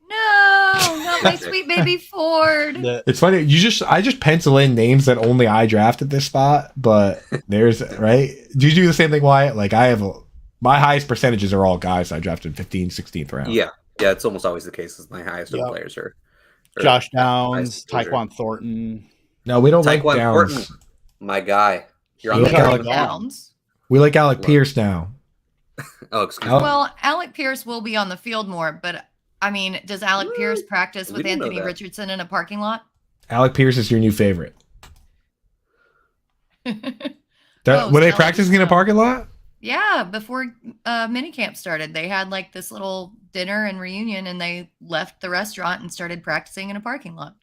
No, not my sweet baby Ford. It's funny. I just pencil in names that only I draft at this spot, but there's right. Do you do the same thing, Wyatt? Like my highest percentages are all guys I drafted 15th, 16th round. Yeah, it's almost always the case. My highest players are Josh Downs, Tyquan Thornton. No, we don't Tyquan like Downs. Thornton, my guy. You're on We the like Alec Downs. We like Alec Pierce now. Oh, excuse me. Well, Alec Pierce will be on the field more, but I mean, does Alec Pierce practice with Anthony Richardson in a parking lot? Alec Pierce is your new favorite. Were they practicing in a parking lot? Yeah, before minicamp started, they had like this little dinner and reunion, and they left the restaurant and started practicing in a parking lot.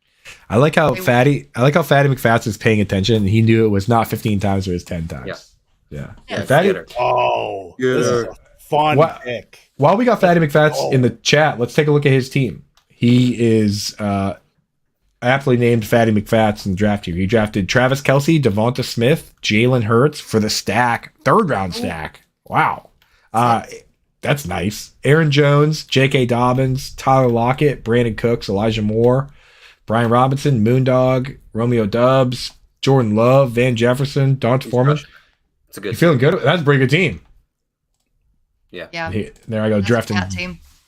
I like how Fatty McFats is paying attention, and he knew it was not 15 times; it was 10 times. Yeah. Fatty. Oh, this is a fun pick. While we got Fatty McFats in the chat, let's take a look at his team. He is aptly named Fatty McFats in the draft here. He drafted Travis Kelce, Devonta Smith, Jalen Hurts for the stack, 3rd round stack. Wow. That's nice. Aaron Jones, J.K. Dobbins, Tyler Lockett, Brandon Cooks, Elijah Moore, Brian Robinson, Moondog, Romeo Dubs, Jordan Love, Van Jefferson, Donta Foreman. It's a good. You feeling good? That's a pretty good team. Yeah. There I go, drafting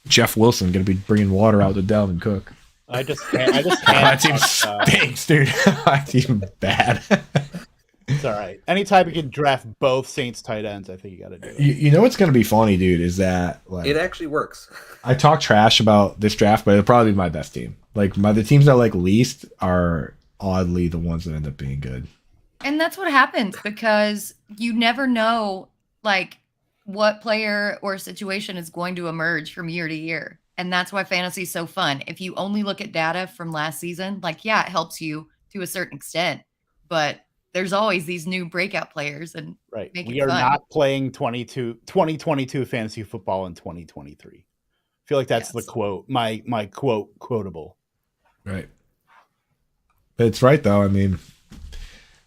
Jeff Wilson. Going to be bringing water out to Dalvin Cook. I just can't. That team stinks, dude. That team's bad. It's all right. Anytime you can draft both Saints tight ends, I think you got to do it. You know what's going to be funny, dude, is that like it actually works. I talk trash about this draft, but it'll probably be my best team. Like the teams I like least are oddly the ones that end up being good. And that's what happens because you never know like what player or situation is going to emerge from year to year. And that's why fantasy is so fun. If you only look at data from last season, like, yeah, it helps you to a certain extent, but there's always these new breakout players and right. Make we it are fun. not playing 2022 fantasy football in 2023. I feel like that's the quote, my quotable. Right. It's right though. I mean,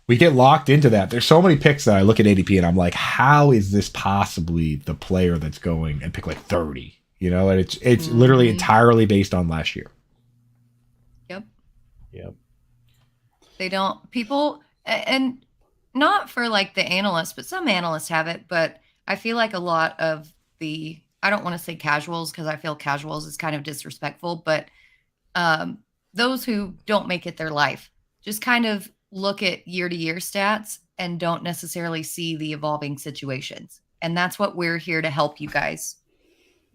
we get locked into that. There's so many picks that I look at ADP and I'm like, how is this possibly the player that's going and pick like 30? You know, and it's literally entirely based on last year. Yep. They don't people and not for like the analysts, but some analysts have it. But I feel like a lot of I don't want to say casuals because I feel casuals is kind of disrespectful, but those who don't make it their life just kind of look at year to year stats and don't necessarily see the evolving situations. And that's what we're here to help you guys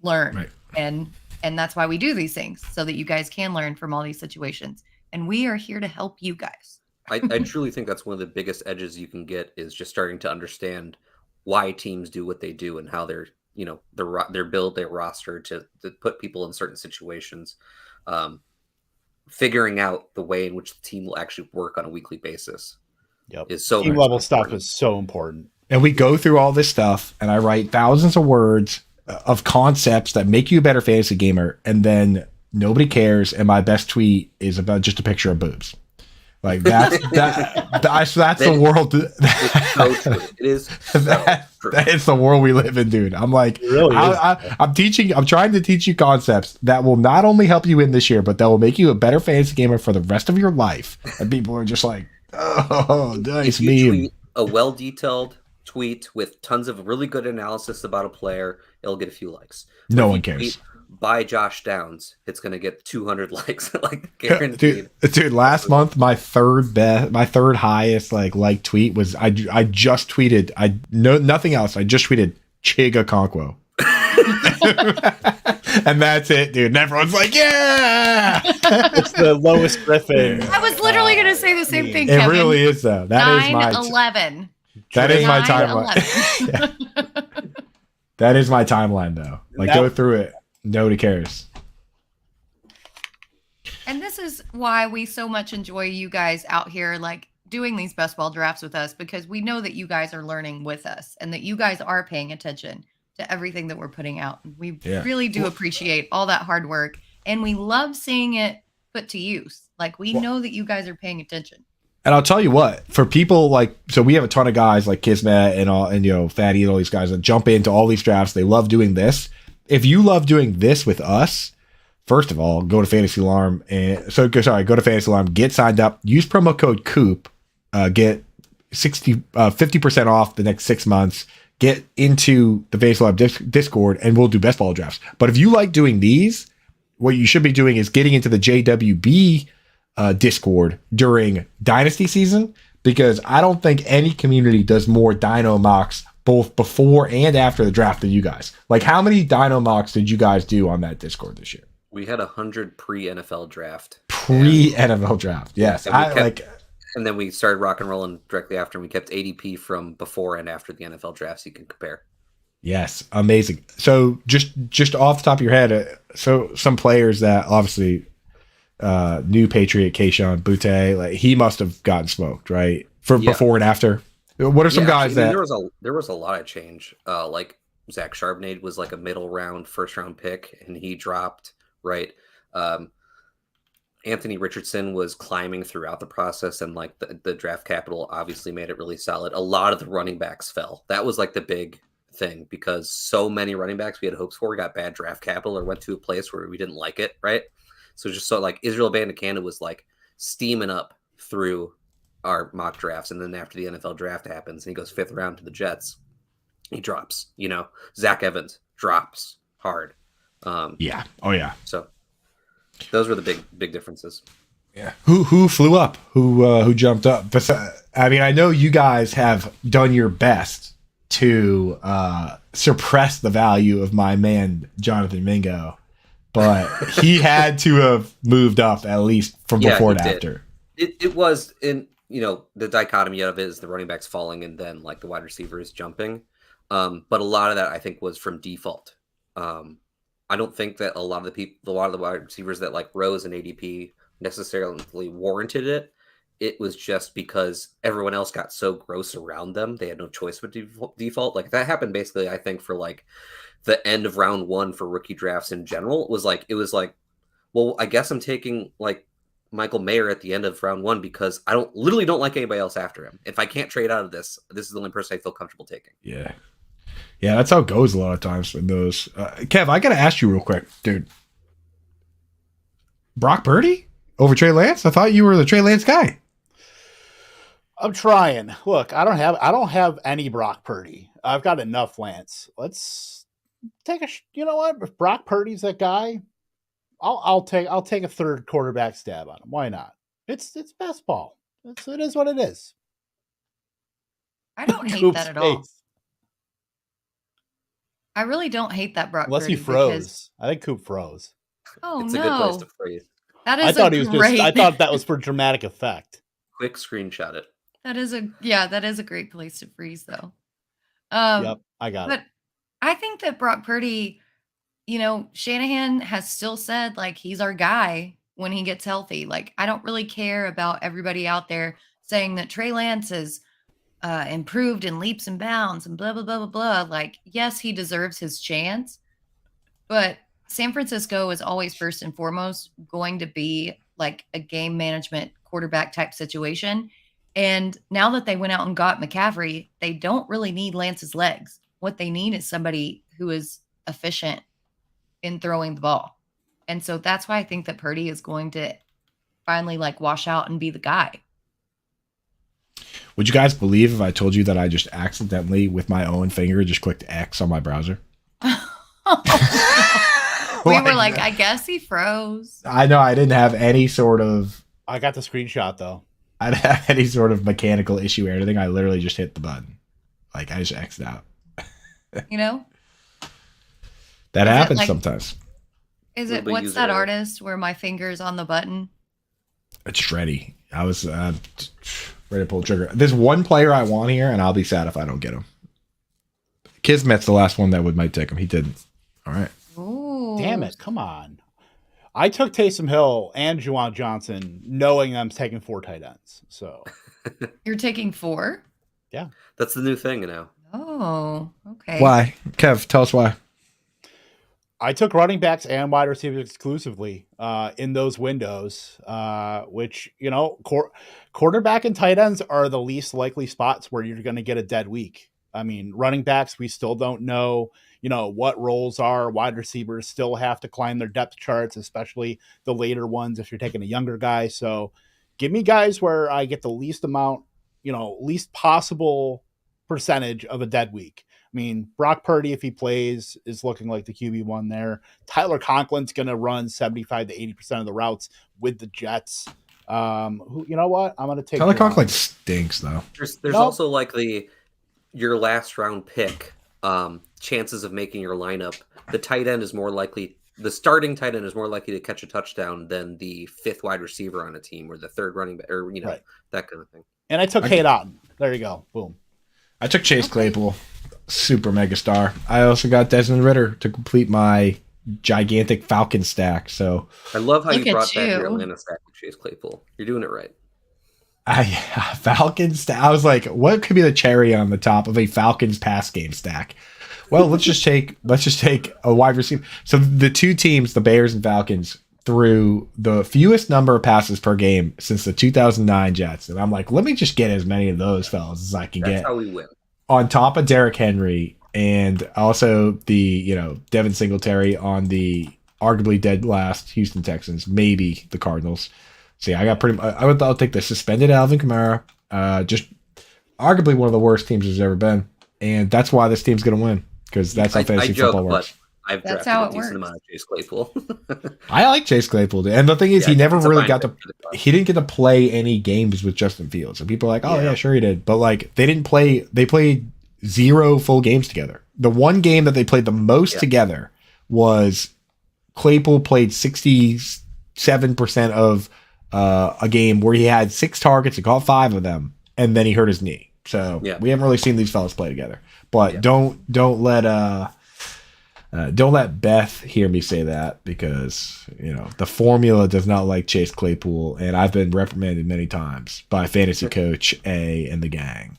learn. Right. And that's why we do these things so that you guys can learn from all these situations. And we are here to help you guys. I truly think that's one of the biggest edges you can get is just starting to understand why teams do what they do and how they're build their roster to put people in certain situations. Figuring out the way in which the team will actually work on a weekly basis. Is so team level stuff is so important. And we go through all this stuff and I write thousands of words of concepts that make you a better fantasy gamer. And then nobody cares. And my best tweet is about just a picture of boobs. Like that's the world. It's so true. It is so true. That is the world we live in, dude. I'm like, really I'm trying to teach you concepts that will not only help you win this year, but that will make you a better fantasy gamer for the rest of your life. And people are just like, oh, nice meme. Tweet a well-detailed tweet with tons of really good analysis about a player, it'll get a few likes. No one cares. By Josh Downs, it's going to get 200 likes, like guaranteed. Dude, last month my third highest like tweet was I just tweeted nothing else. I just tweeted Chiga Okonkwo. And that's it, dude. And everyone's like, yeah. It's the lowest Griffin. I was literally going to say the same thing, It Kevin. really is though. That is my 9/11. That is my timeline. Yeah. That is my timeline though. Like go through it. Nobody cares. And this is why we so much enjoy you guys out here, like doing these best ball drafts with us, because we know that you guys are learning with us and that you guys are paying attention to everything that we're putting out. And we really do appreciate all that hard work. And we love seeing it put to use. Like we know that you guys are paying attention. And I'll tell you what, for people like, so we have a ton of guys like Kismet and Fatty and all these guys that jump into all these drafts. They love doing this. If you love doing this with us, first of all, go to Fantasy Alarm go to Fantasy Alarm, get signed up, use promo code COOP, get 50% off the next 6 months, get into the Fantasy Alarm Discord, and we'll do best ball drafts. But if you like doing these, what you should be doing is getting into the JWB Discord during Dynasty season, because I don't think any community does more Dino mocks both before and after the draft than you guys. Like, how many Dino mocks did you guys do on that Discord this year? We had 100 pre-NFL draft. Pre-NFL draft, yes. And then we started rock and rolling directly after, and we kept ADP from before and after the NFL draft so you can compare. Yes, amazing. So just off the top of your head, so some players that obviously new Patriot, Keyshawn Butte, like he must have gotten smoked, right? Before and after. What are some guys that there was a lot of change? Like Zach Charbonnet was like a middle round, first round pick, and he dropped, right? Anthony Richardson was climbing throughout the process, and like the draft capital obviously made it really solid. A lot of the running backs fell. That was like the big thing, because so many running backs we had hopes for got bad draft capital or went to a place where we didn't like it, right? So just so like Israel Bandicanda was like steaming up through our mock drafts, and then after the NFL draft happens and he goes 5th round to the Jets, he drops. Zach Evans drops hard. Yeah. Oh yeah. So those were the big differences. Yeah. Who flew up? Who jumped up? But, I mean, I know you guys have done your best to suppress the value of my man Jonathan Mingo, but he had to have moved up at least from before to after. It was in the dichotomy of it is the running backs falling and then like the wide receivers jumping, but a lot of that I think was from default. I don't think that a lot of the wide receivers that like rose in ADP necessarily warranted it. It was just because everyone else got so gross around them, they had no choice but default. Like that happened basically, I think, for like the end of round 1 for rookie drafts in general. It was like, well, I guess I'm taking like Michael Mayer at the end of round 1 because I literally don't like anybody else after him. If I can't trade out of this is the only person I feel comfortable taking. Yeah, that's how it goes a lot of times with those. Kev, I gotta ask you real quick, dude. Brock Purdy over Trey Lance? I thought you were the Trey Lance guy. I'm trying. Look, I don't have any Brock Purdy. I've got enough Lance. Let's take you know what? If Brock Purdy's that guy, I'll take a third quarterback stab on him. Why not? It's best ball. It is what it is. I don't hate that at all. I really don't hate that Brock Unless Purdy. He froze. I think Coop froze. Oh, it's no. a good place to freeze. That is I thought that was for dramatic effect. Quick screenshot it. That is a great place to freeze, though. Yep, I got it. But I think that Brock Purdy, Shanahan has still said like he's our guy when he gets healthy. Like I don't really care about everybody out there saying that Trey Lance is improved in leaps and bounds and blah blah blah blah blah. Like yes, he deserves his chance, but San Francisco is always first and foremost going to be like a game management quarterback type situation. And now that they went out and got McCaffrey, they don't really need Lance's legs. What they need is somebody who is efficient in throwing the ball. And so that's why I think that Purdy is going to finally like wash out and be the guy. Would you guys believe if I told you that I just accidentally with my own finger just clicked X on my browser? We were like, I guess he froze. I know I didn't have any sort of... I got the screenshot though. I didn't have any sort of mechanical issue or anything. I literally just hit the button. Like I just X'd out. That happens sometimes. What's that artist where my finger's on the button? It's Shreddy. I was ready to pull the trigger. There's one player I want here, and I'll be sad if I don't get him. Kismet's the last one that might take him. He didn't. All right. Ooh. Damn it. Come on. I took Taysom Hill and Juwan Johnson knowing I'm taking 4 tight ends. So you're taking 4? Yeah. That's the new thing now. Oh, okay. Why? Kev, tell us why. I took running backs and wide receivers exclusively in those windows, which, quarterback and tight ends are the least likely spots where you're going to get a dead week. I mean, running backs, we still don't know, what roles are. Wide receivers still have to climb their depth charts, especially the later ones if you're taking a younger guy. So give me guys where I get the least amount, least possible percentage of a dead week. I mean, Brock Purdy, if he plays, is looking like the QB1 there. Tyler Conklin's going to run 75 to 80% of the routes with the Jets. You know what? I'm going to take Tyler Conklin stinks, though. There's also like your last round pick chances of making your lineup. The starting tight end is more likely to catch a touchdown than the 5th wide receiver on a team or the 3rd running back or, right. That kind of thing. And I took Cade Otton. There you go. Boom. I took Chase Claypool. Super mega star. I also got Desmond Ridder to complete my gigantic Falcon stack. So I love how you brought back your Atlanta stack with Chase Claypool. You're doing it right. Falcons stack. I was like, what could be the cherry on the top of a Falcons pass game stack? Well, let's just take a wide receiver. So the two teams, the Bears and Falcons, threw the fewest number of passes per game since the 2009 Jets, and I'm like, let me just get as many of those fellas as I can get. That's how we win. On top of Derrick Henry and also the, Devin Singletary on the arguably dead last Houston Texans, maybe the Cardinals. See, I'll take the suspended Alvin Kamara, just arguably one of the worst teams there's ever been. And that's why this team's going to win, because that's how fantasy football works. I've That's drafted how a it decent works. amount of Chase Claypool. I like Chase Claypool, and the thing is, Yeah, he never it's a really fine got pick to. for the class. He didn't get to play any games with Justin Fields, and people are like, "Oh yeah, sure he did," but like they didn't play. They played 0 full games together. The one game that they played the most together was Claypool played 67% of a game where he had 6 targets, he caught 5 of them, and then he hurt his knee. So we haven't really seen these fellas play together. But don't let Beth hear me say that, because the formula does not like Chase Claypool, and I've been reprimanded many times by fantasy coach A and the gang.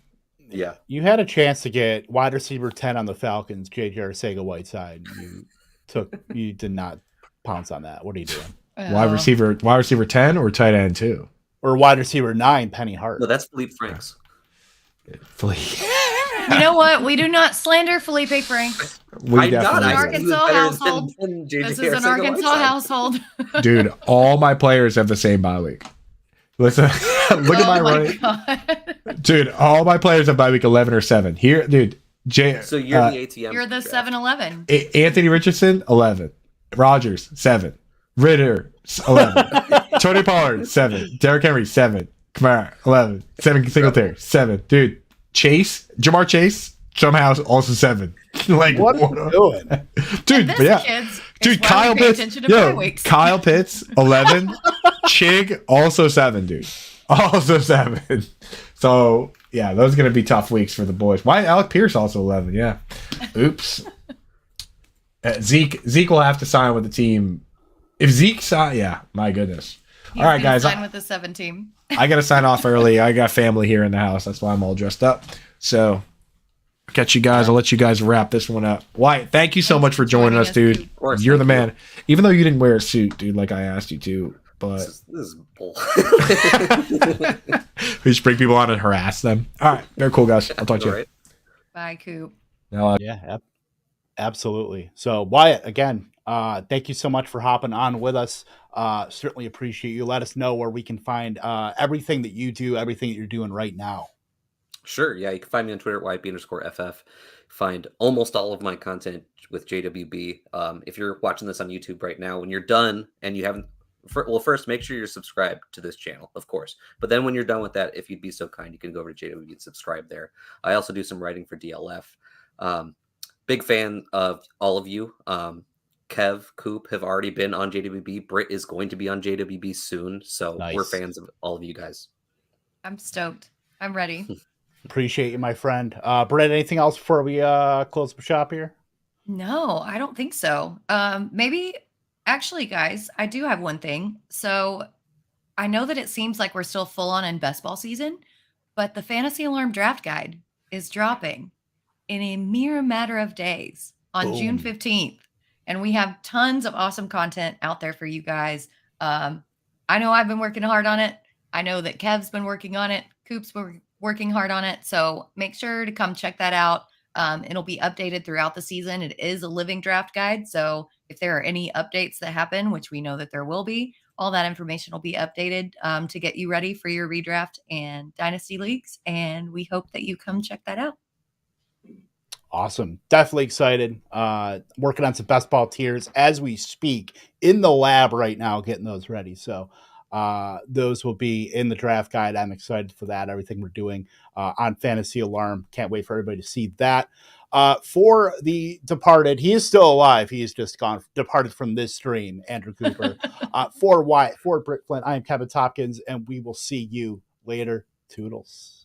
Yeah, you had a chance to get wide receiver 10 on the Falcons, JJ Arcega-Whiteside. You did not pounce on that. What are you doing? Wide receiver 10 or tight end 2? Or wide receiver 9, Penny Hart. No, that's Philippe Franks. You know what? We do not slander Felipe Franks. I'm not. An Arkansas household. This is an Arkansas household. Dude, all my players have the same bye week. Listen, look at my running. Dude, all my players have bye week 11 or 7. Here, dude. So you're the ATM. You're the 7-Eleven. Anthony Richardson, 11. Rogers, 7. Ritter, 11. Tony Pollard, 7. Derrick Henry, 7. Kamara, 11. 7 Singletary, 7. Dude, Jamar Chase, somehow also 7. Like, what are you doing? Dude, dude, Kyle Pitts, Kyle Pitts, 11. Chig, also 7, dude. Also 7. So, yeah, those are going to be tough weeks for the boys. Why Alec Pierce also 11? Yeah. Oops. Zeke will have to sign with the team. If Zeke my goodness. He's all right, guys. Sign with the 7 team. I got to sign off early. I got family here in the house. That's why I'm all dressed up. So, I'll catch you guys. I'll let you guys wrap this one up. Wyatt, thank you so much for joining us, dude. You're the man. Even though you didn't wear a suit, dude, like I asked you to. But this is bull. We just bring people on and harass them. All right, very cool, guys. I'll talk to you. Right. Bye, Coop. Absolutely. So Wyatt, again, thank you so much for hopping on with us. Certainly appreciate you. Let us know where we can find everything that you do, everything that you're doing right now. Sure. Yeah, you can find me on Twitter at YP_FF. Find almost all of my content with JWB. If you're watching this on YouTube right now, when you're done and you haven't, first make sure you're subscribed to this channel, of course. But then when you're done with that, if you'd be so kind, you can go over to JWB and subscribe there. I also do some writing for DLF. Big fan of all of you. Kev, Coop have already been on JWB. Britt is going to be on JWB soon. So We're fans of all of you guys. I'm stoked. I'm ready. Appreciate you, my friend. Britt, anything else before we close the shop here? No, I don't think so. Maybe, actually, guys, I do have one thing. So I know that it seems like we're still full on in best ball season, but the Fantasy Alarm Draft Guide is dropping in a mere matter of days on June 15th. And we have tons of awesome content out there for you guys. I know I've been working hard on it. I know that Kev's been working on it. Coop's been working hard on it. So make sure to come check that out. It'll be updated throughout the season. It is a living draft guide. So if there are any updates that happen, which we know that there will be, all that information will be updated to get you ready for your redraft and dynasty leagues. And we hope that you come check that out. Awesome. Definitely excited. Working on some best ball tiers as we speak in the lab right now, getting those ready. So those will be in the draft guide. I'm excited for that. Everything we're doing on Fantasy Alarm. Can't wait for everybody to see that. For the departed, he is still alive. He is just departed from this stream, Andrew Cooper. For Wyatt, for Britt Flint, I am Kevin Tompkins, and we will see you later. Toodles.